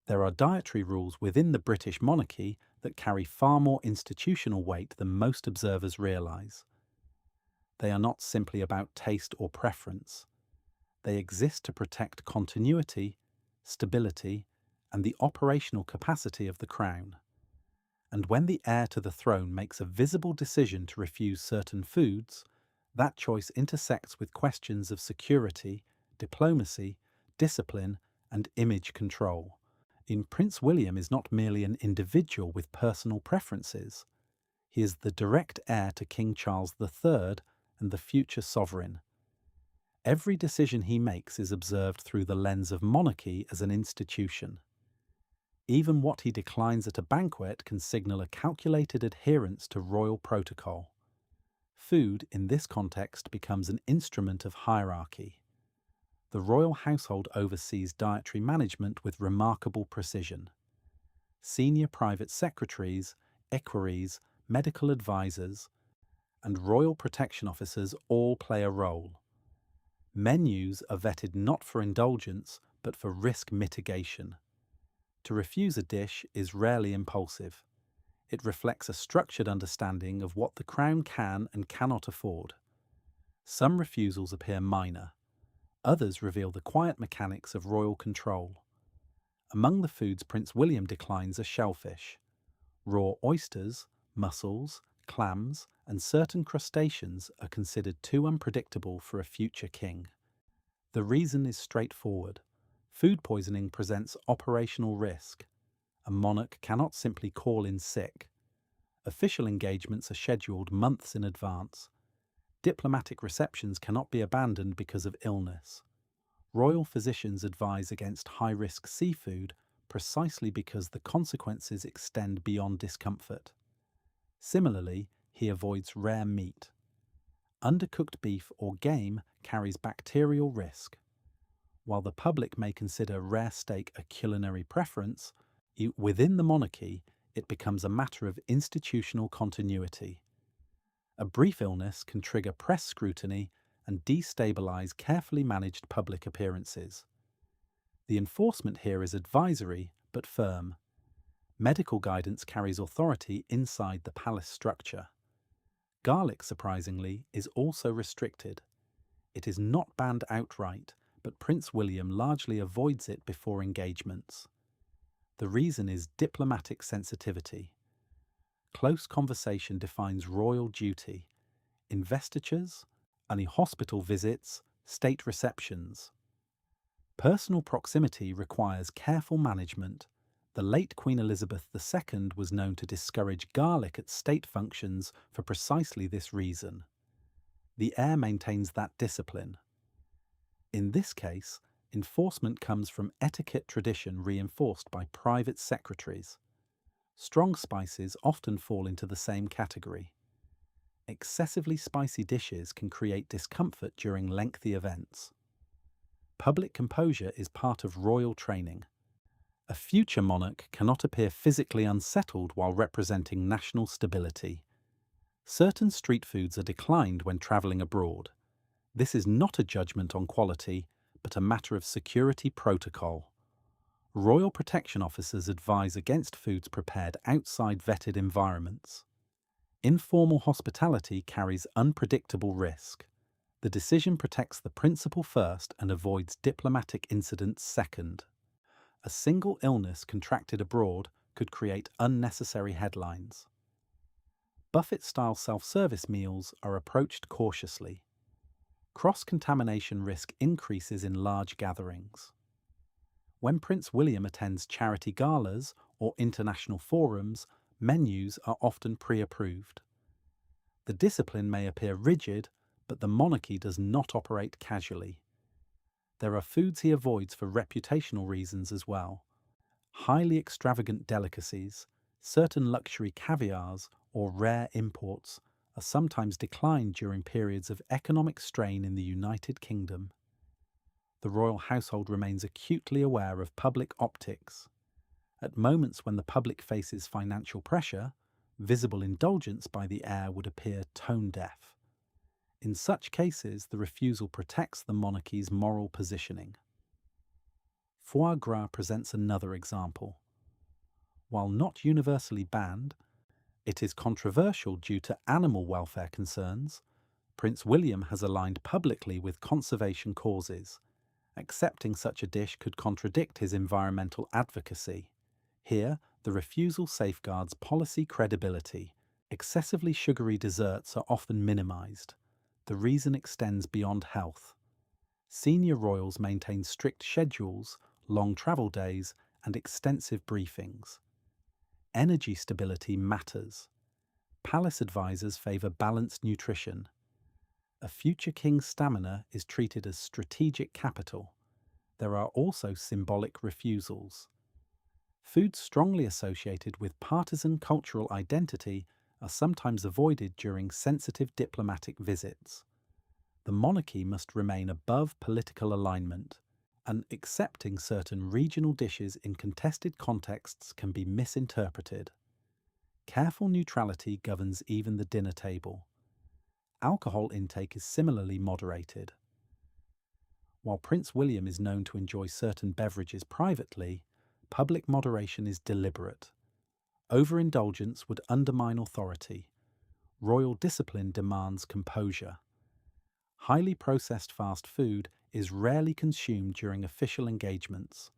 There are dietary rules within the British monarchy that carry far more institutional weight than most observers realise. They are not simply about taste or preference. They exist to protect continuity, stability, and the operational capacity of the crown. And when the heir to the throne makes a visible decision to refuse certain foods, that choice intersects with questions of security, diplomacy, discipline, and image control. Prince William is not merely an individual with personal preferences. He is the direct heir to King Charles III and the future sovereign. Every decision he makes is observed through the lens of monarchy as an institution. Even what he declines at a banquet can signal a calculated adherence to royal protocol. Food, in this context, becomes an instrument of hierarchy. The royal household oversees dietary management with remarkable precision. Senior private secretaries, equerries, medical advisors, and royal protection officers all play a role. Menus are vetted not for indulgence, but for risk mitigation. To refuse a dish is rarely impulsive. It reflects a structured understanding of what the crown can and cannot afford. Some refusals appear minor. Others reveal the quiet mechanics of royal control. Among the foods Prince William declines are shellfish. Raw oysters, mussels, clams, and certain crustaceans are considered too unpredictable for a future king. The reason is straightforward. Food poisoning presents operational risk. A monarch cannot simply call in sick. Official engagements are scheduled months in advance. Diplomatic receptions cannot be abandoned because of illness. Royal physicians advise against high-risk seafood precisely because the consequences extend beyond discomfort. Similarly, he avoids rare meat. Undercooked beef or game carries bacterial risk. While the public may consider rare steak a culinary preference, within the monarchy it becomes a matter of institutional continuity. A brief illness can trigger press scrutiny and destabilize carefully managed public appearances. The enforcement here is advisory but firm. Medical guidance carries authority inside the palace structure. Garlic, surprisingly, is also restricted. It is not banned outright, but Prince William largely avoids it before engagements. The reason is diplomatic sensitivity. Close conversation defines royal duty. Investitures, any hospital visits, state receptions. Personal proximity requires careful management. The late Queen Elizabeth II was known to discourage garlic at state functions for precisely this reason. The heir maintains that discipline. In this case, enforcement comes from etiquette tradition reinforced by private secretaries. Strong spices often fall into the same category. Excessively spicy dishes can create discomfort during lengthy events. Public composure is part of royal training. A future monarch cannot appear physically unsettled while representing national stability. Certain street foods are declined when travelling abroad. This is not a judgment on quality, but a matter of security protocol. Royal protection officers advise against foods prepared outside vetted environments. Informal hospitality carries unpredictable risk. The decision protects the principal first and avoids diplomatic incidents second. A single illness contracted abroad could create unnecessary headlines. Buffet-style self-service meals are approached cautiously. Cross-contamination risk increases in large gatherings. When Prince William attends charity galas or international forums, menus are often pre-approved. The discipline may appear rigid, but the monarchy does not operate casually. There are foods he avoids for reputational reasons as well. Highly extravagant delicacies, certain luxury caviars, or rare imports are sometimes declined during periods of economic strain in the United Kingdom. The royal household remains acutely aware of public optics. At moments when the public faces financial pressure, visible indulgence by the heir would appear tone-deaf. In such cases, the refusal protects the monarchy's moral positioning. Foie gras presents another example. While not universally banned, it is controversial due to animal welfare concerns. Prince William has aligned publicly with conservation causes. Accepting such a dish could contradict his environmental advocacy. Here, the refusal safeguards policy credibility. Excessively sugary desserts are often minimised. The reason extends beyond health. Senior royals maintain strict schedules, long travel days, and extensive briefings. Energy stability matters. Palace advisors favour balanced nutrition. A future king's stamina is treated as strategic capital. There are also symbolic refusals. Foods strongly associated with partisan cultural identity are sometimes avoided during sensitive diplomatic visits. The monarchy must remain above political alignment, and accepting certain regional dishes in contested contexts can be misinterpreted. Careful neutrality governs even the dinner table. Alcohol intake is similarly moderated. While Prince William is known to enjoy certain beverages privately, public moderation is deliberate. Overindulgence would undermine authority. Royal discipline demands composure. Highly processed fast food is rarely consumed during official engagements.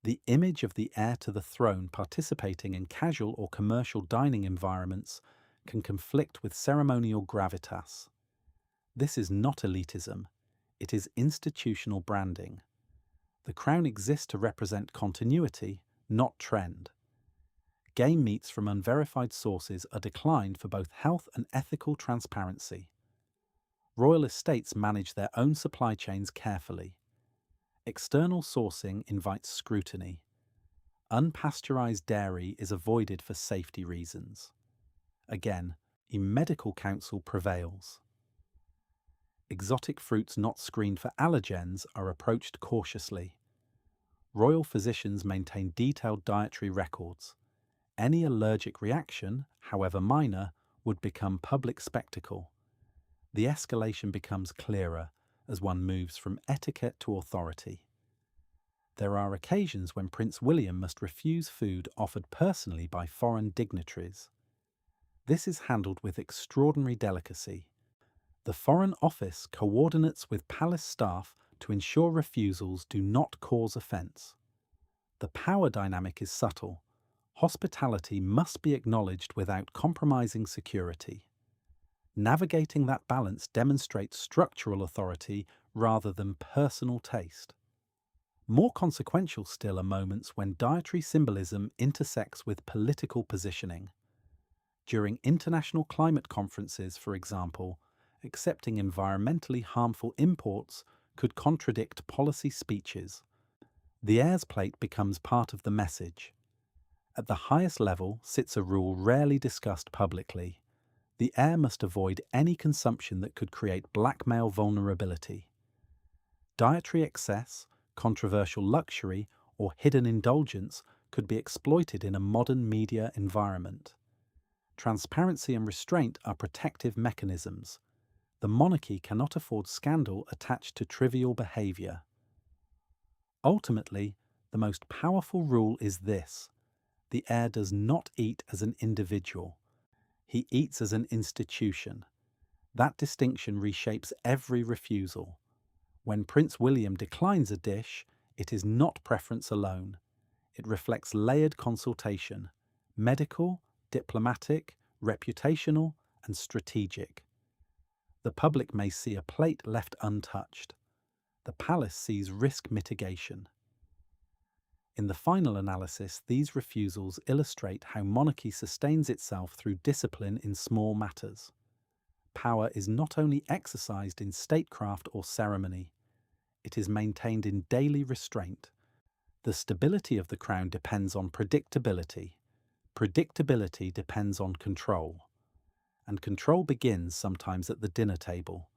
The image of the heir to the throne participating in casual or commercial dining environments can conflict with ceremonial gravitas. This is not elitism, it is institutional branding. The crown exists to represent continuity, not trend. Game meats from unverified sources are declined for both health and ethical transparency. Royal estates manage their own supply chains carefully. External sourcing invites scrutiny. Unpasteurized dairy is avoided for safety reasons. Again, a medical counsel prevails. Exotic fruits not screened for allergens are approached cautiously. Royal physicians maintain detailed dietary records. Any allergic reaction, however minor, would become public spectacle. The escalation becomes clearer as one moves from etiquette to authority. There are occasions when Prince William must refuse food offered personally by foreign dignitaries. This is handled with extraordinary delicacy. The Foreign Office coordinates with palace staff to ensure refusals do not cause offence. The power dynamic is subtle. Hospitality must be acknowledged without compromising security. Navigating that balance demonstrates structural authority rather than personal taste. More consequential still are moments when dietary symbolism intersects with political positioning. During international climate conferences, for example, accepting environmentally harmful imports could contradict policy speeches. The heir's plate becomes part of the message. At the highest level sits a rule rarely discussed publicly. The heir must avoid any consumption that could create blackmail vulnerability. Dietary excess, controversial luxury, or hidden indulgence could be exploited in a modern media environment. Transparency and restraint are protective mechanisms. The monarchy cannot afford scandal attached to trivial behaviour. Ultimately, the most powerful rule is this: the heir does not eat as an individual. He eats as an institution. That distinction reshapes every refusal. When Prince William declines a dish, it is not preference alone. It reflects layered consultation: medical, diplomatic, reputational, and strategic. The public may see a plate left untouched. The palace sees risk mitigation. In the final analysis, these refusals illustrate how monarchy sustains itself through discipline in small matters. Power is not only exercised in statecraft or ceremony, it is maintained in daily restraint. The stability of the crown depends on predictability. Predictability depends on control. And control begins sometimes at the dinner table.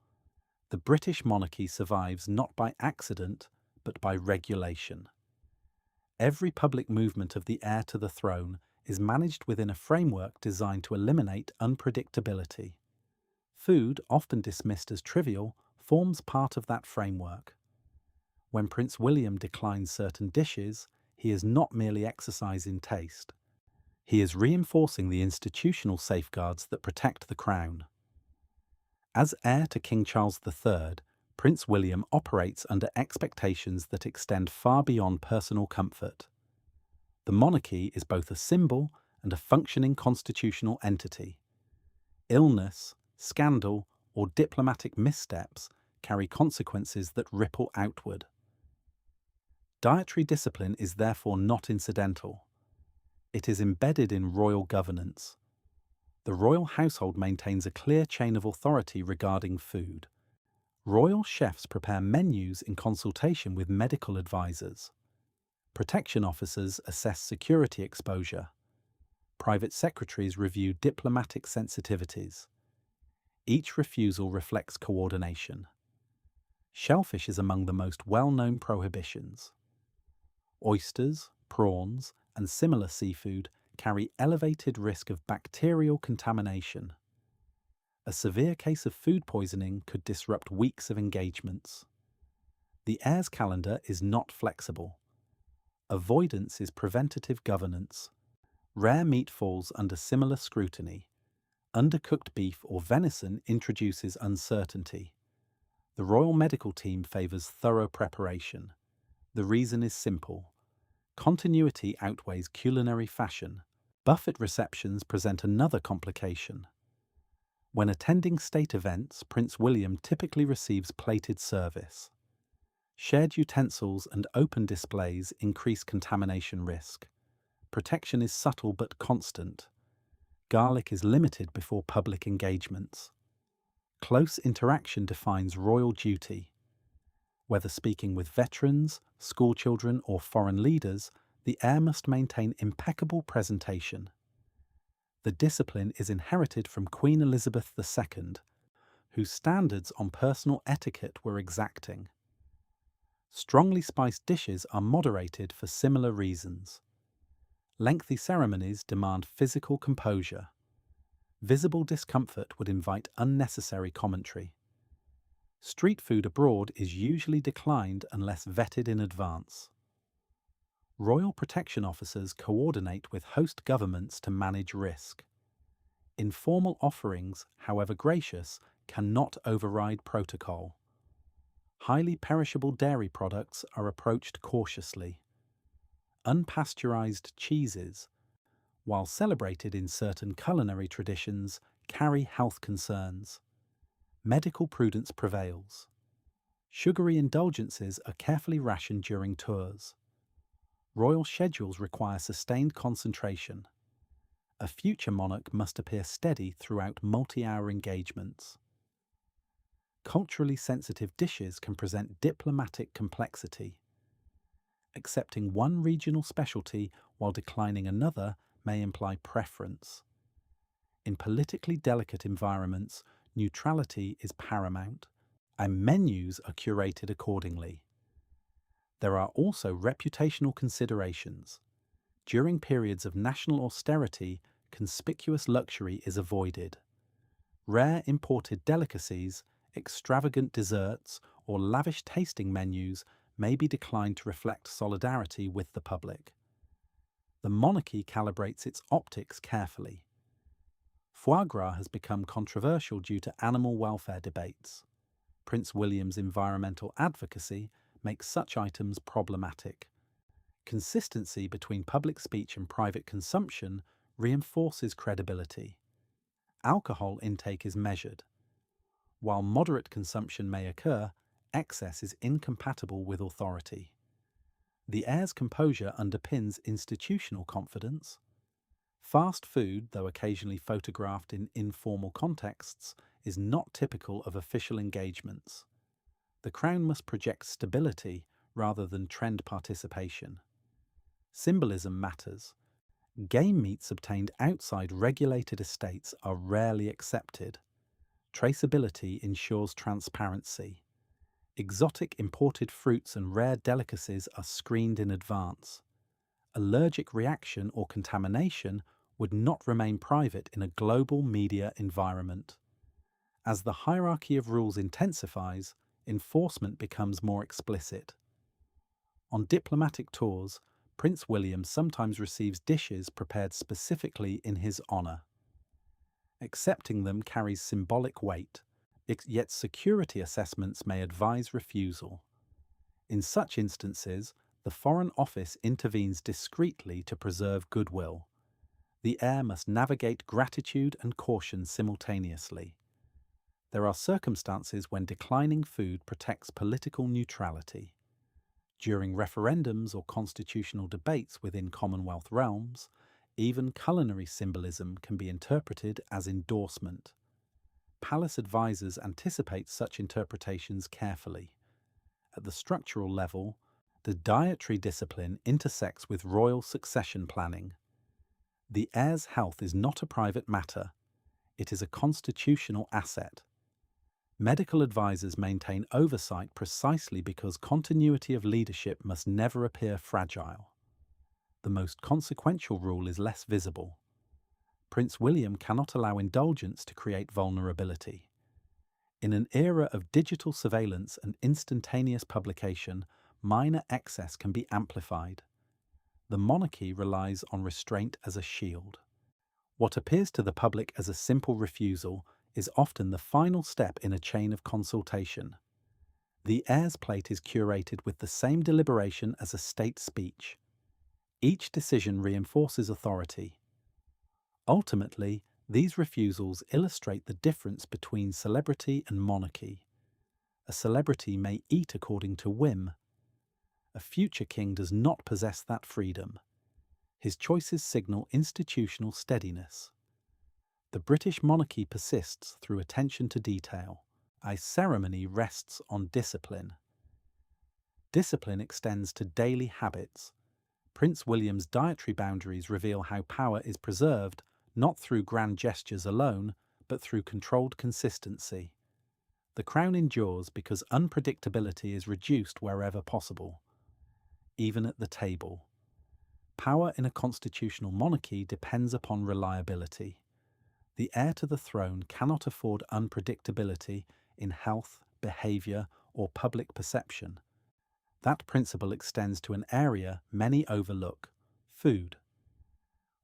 The British monarchy survives not by accident, but by regulation. Every public movement of the heir to the throne is managed within a framework designed to eliminate unpredictability. Food, often dismissed as trivial, forms part of that framework. When Prince William declines certain dishes, he is not merely exercising taste. He is reinforcing the institutional safeguards that protect the crown. As heir to King Charles III, Prince William operates under expectations that extend far beyond personal comfort. The monarchy is both a symbol and a functioning constitutional entity. Illness, scandal, or diplomatic missteps carry consequences that ripple outward. Dietary discipline is therefore not incidental. It is embedded in royal governance. The royal household maintains a clear chain of authority regarding food. Royal chefs prepare menus in consultation with medical advisors. Protection officers assess security exposure. Private secretaries review diplomatic sensitivities. Each refusal reflects coordination. Shellfish is among the most well-known prohibitions. Oysters, prawns, and similar seafood carry elevated risk of bacterial contamination. A severe case of food poisoning could disrupt weeks of engagements. The heir's calendar is not flexible. Avoidance is preventative governance. Rare meat falls under similar scrutiny. Undercooked beef or venison introduces uncertainty. The royal medical team favours thorough preparation. The reason is simple. Continuity outweighs culinary fashion. Buffet receptions present another complication. When attending state events, Prince William typically receives plated service. Shared utensils and open displays increase contamination risk. Protection is subtle but constant. Garlic is limited before public engagements. Close interaction defines royal duty. Whether speaking with veterans, schoolchildren, or foreign leaders, the heir must maintain impeccable presentation. The discipline is inherited from Queen Elizabeth II, whose standards on personal etiquette were exacting. Strongly spiced dishes are moderated for similar reasons. Lengthy ceremonies demand physical composure. Visible discomfort would invite unnecessary commentary. Street food abroad is usually declined unless vetted in advance. Royal protection officers coordinate with host governments to manage risk. Informal offerings, however gracious, cannot override protocol. Highly perishable dairy products are approached cautiously. Unpasteurized cheeses, while celebrated in certain culinary traditions, carry health concerns. Medical prudence prevails. Sugary indulgences are carefully rationed during tours. Royal schedules require sustained concentration. A future monarch must appear steady throughout multi-hour engagements. Culturally sensitive dishes can present diplomatic complexity. Accepting one regional specialty while declining another may imply preference. In politically delicate environments, neutrality is paramount, and menus are curated accordingly. There are also reputational considerations. During periods of national austerity, conspicuous luxury is avoided. Rare imported delicacies, extravagant desserts, or lavish tasting menus may be declined to reflect solidarity with the public. The monarchy calibrates its optics carefully. Foie gras has become controversial due to animal welfare debates. Prince William's environmental advocacy makes such items problematic. Consistency between public speech and private consumption reinforces credibility. Alcohol intake is measured. While moderate consumption may occur, excess is incompatible with authority. The heir's composure underpins institutional confidence. Fast food, though occasionally photographed in informal contexts, is not typical of official engagements. The crown must project stability rather than trend participation. Symbolism matters. Game meats obtained outside regulated estates are rarely accepted. Traceability ensures transparency. Exotic imported fruits and rare delicacies are screened in advance. Allergic reaction or contamination would not remain private in a global media environment. As the hierarchy of rules intensifies, enforcement becomes more explicit. On diplomatic tours, Prince William sometimes receives dishes prepared specifically in his honour. Accepting them carries symbolic weight, yet security assessments may advise refusal. In such instances, the Foreign Office intervenes discreetly to preserve goodwill. The heir must navigate gratitude and caution simultaneously. There are circumstances when declining food protects political neutrality. During referendums or constitutional debates within Commonwealth realms, even culinary symbolism can be interpreted as endorsement. Palace advisors anticipate such interpretations carefully. At the structural level, the dietary discipline intersects with royal succession planning. The heir's health is not a private matter, it is a constitutional asset. Medical advisors maintain oversight precisely because continuity of leadership must never appear fragile. The most consequential rule is less visible. Prince William cannot allow indulgence to create vulnerability. In an era of digital surveillance and instantaneous publication, minor excess can be amplified. The monarchy relies on restraint as a shield. What appears to the public as a simple refusal is often the final step in a chain of consultation. The heir's plate is curated with the same deliberation as a state speech. Each decision reinforces authority. Ultimately, these refusals illustrate the difference between celebrity and monarchy. A celebrity may eat according to whim. A future king does not possess that freedom. His choices signal institutional steadiness. The British monarchy persists through attention to detail. A ceremony rests on discipline. Discipline extends to daily habits. Prince William's dietary boundaries reveal how power is preserved not through grand gestures alone, but through controlled consistency. The crown endures because unpredictability is reduced wherever possible, even at the table. Power in a constitutional monarchy depends upon reliability. The heir to the throne cannot afford unpredictability in health, behaviour, or public perception. That principle extends to an area many overlook: food.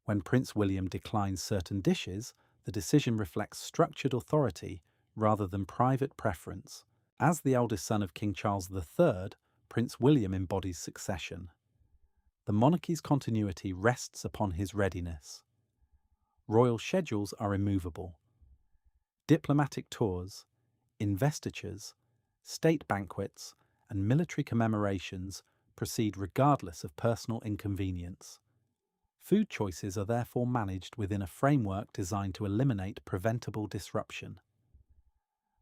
When Prince William declines certain dishes, the decision reflects structured authority rather than private preference. As the eldest son of King Charles III, Prince William embodies succession. The monarchy's continuity rests upon his readiness. Royal schedules are immovable. Diplomatic tours, investitures, state banquets, and military commemorations proceed regardless of personal inconvenience. Food choices are therefore managed within a framework designed to eliminate preventable disruption.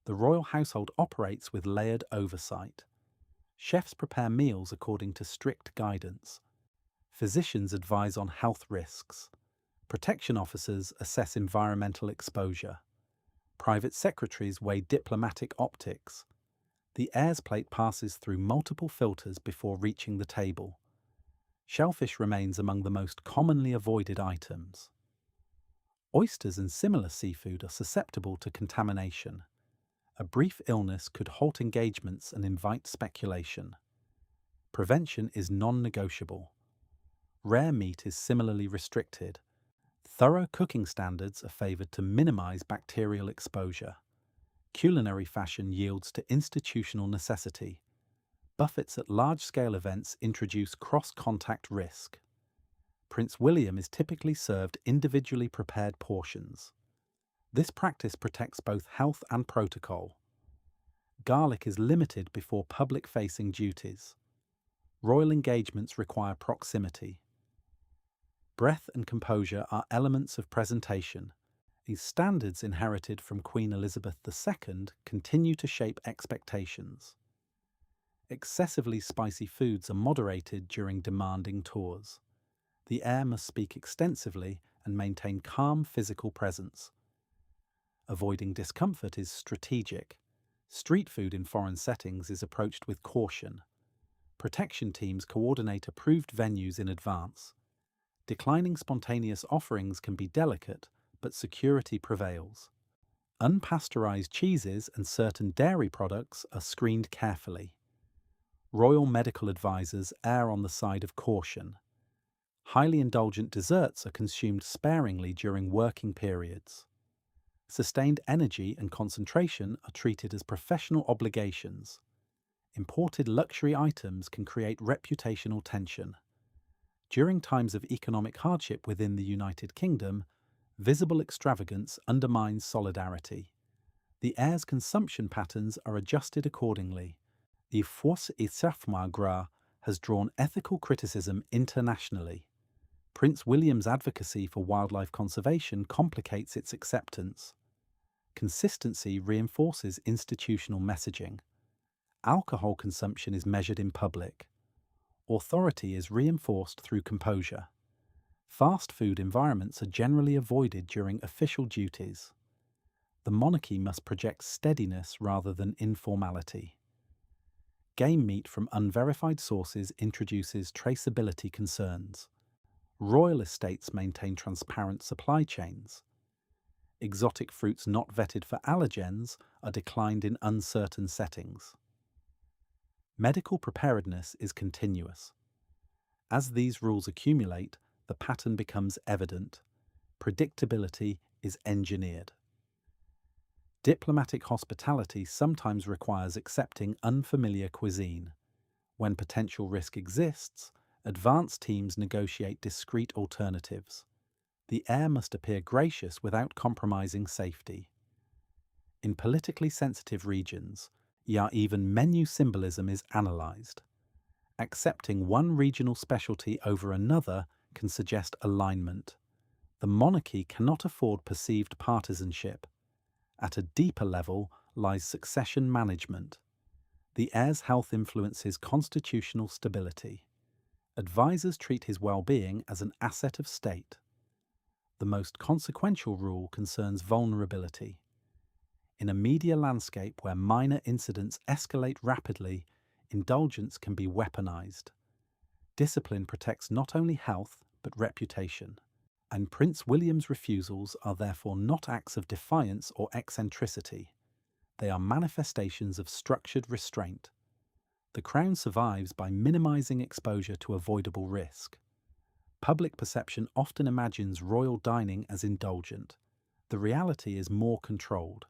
The royal household operates with layered oversight. Chefs prepare meals according to strict guidance. Physicians advise on health risks. Protection officers assess environmental exposure. Private secretaries weigh diplomatic optics. The heir's plate passes through multiple filters before reaching the table. Shellfish remains among the most commonly avoided items. Oysters and similar seafood are susceptible to contamination. A brief illness could halt engagements and invite speculation. Prevention is non-negotiable. Rare meat is similarly restricted. Thorough cooking standards are favoured to minimise bacterial exposure. Culinary fashion yields to institutional necessity. Buffets at large-scale events introduce cross-contact risk. Prince William is typically served individually prepared portions. This practice protects both health and protocol. Garlic is limited before public-facing duties. Royal engagements require proximity. Breath and composure are elements of presentation. These standards inherited from Queen Elizabeth II continue to shape expectations. Excessively spicy foods are moderated during demanding tours. The heir must speak extensively and maintain calm physical presence. Avoiding discomfort is strategic. Street food in foreign settings is approached with caution. Protection teams coordinate approved venues in advance. Declining spontaneous offerings can be delicate, but security prevails. Unpasteurized cheeses and certain dairy products are screened carefully. Royal medical advisors err on the side of caution. Highly indulgent desserts are consumed sparingly during working periods. Sustained energy and concentration are treated as professional obligations. Imported luxury items can create reputational tension. During times of economic hardship within the United Kingdom, visible extravagance undermines solidarity. The heir's consumption patterns are adjusted accordingly. The Force et Safma Gras has drawn ethical criticism internationally. Prince William's advocacy for wildlife conservation complicates its acceptance. Consistency reinforces institutional messaging. Alcohol consumption is measured in public. Authority is reinforced through composure. Fast food environments are generally avoided during official duties. The monarchy must project steadiness rather than informality. Game meat from unverified sources introduces traceability concerns. Royal estates maintain transparent supply chains. Exotic fruits not vetted for allergens are declined in uncertain settings. Medical preparedness is continuous. As these rules accumulate, the pattern becomes evident. Predictability is engineered. Diplomatic hospitality sometimes requires accepting unfamiliar cuisine. When potential risk exists, advance teams negotiate discreet alternatives. The heir must appear gracious without compromising safety. In politically sensitive regions, even menu symbolism is analysed. Accepting one regional specialty over another can suggest alignment. The monarchy cannot afford perceived partisanship. At a deeper level lies succession management. The heir's health influences constitutional stability. Advisors treat his well-being as an asset of state. The most consequential rule concerns vulnerability. In a media landscape where minor incidents escalate rapidly, indulgence can be weaponized. Discipline protects not only health but reputation. And Prince William's refusals are therefore not acts of defiance or eccentricity. They are manifestations of structured restraint. The Crown survives by minimizing exposure to avoidable risk. Public perception often imagines royal dining as indulgent. The reality is more controlled.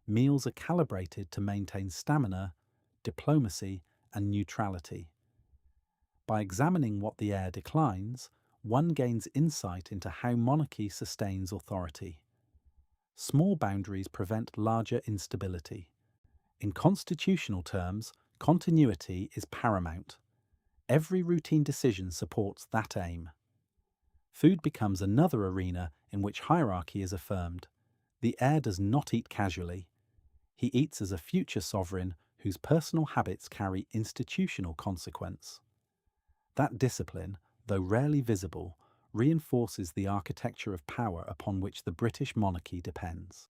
Meals are calibrated to maintain stamina, diplomacy, and neutrality. By examining what the heir declines, one gains insight into how monarchy sustains authority. Small boundaries prevent larger instability. In constitutional terms, continuity is paramount. Every routine decision supports that aim. Food becomes another arena in which hierarchy is affirmed. The heir does not eat casually. He eats as a future sovereign whose personal habits carry institutional consequence. That discipline, though rarely visible, reinforces the architecture of power upon which the British monarchy depends.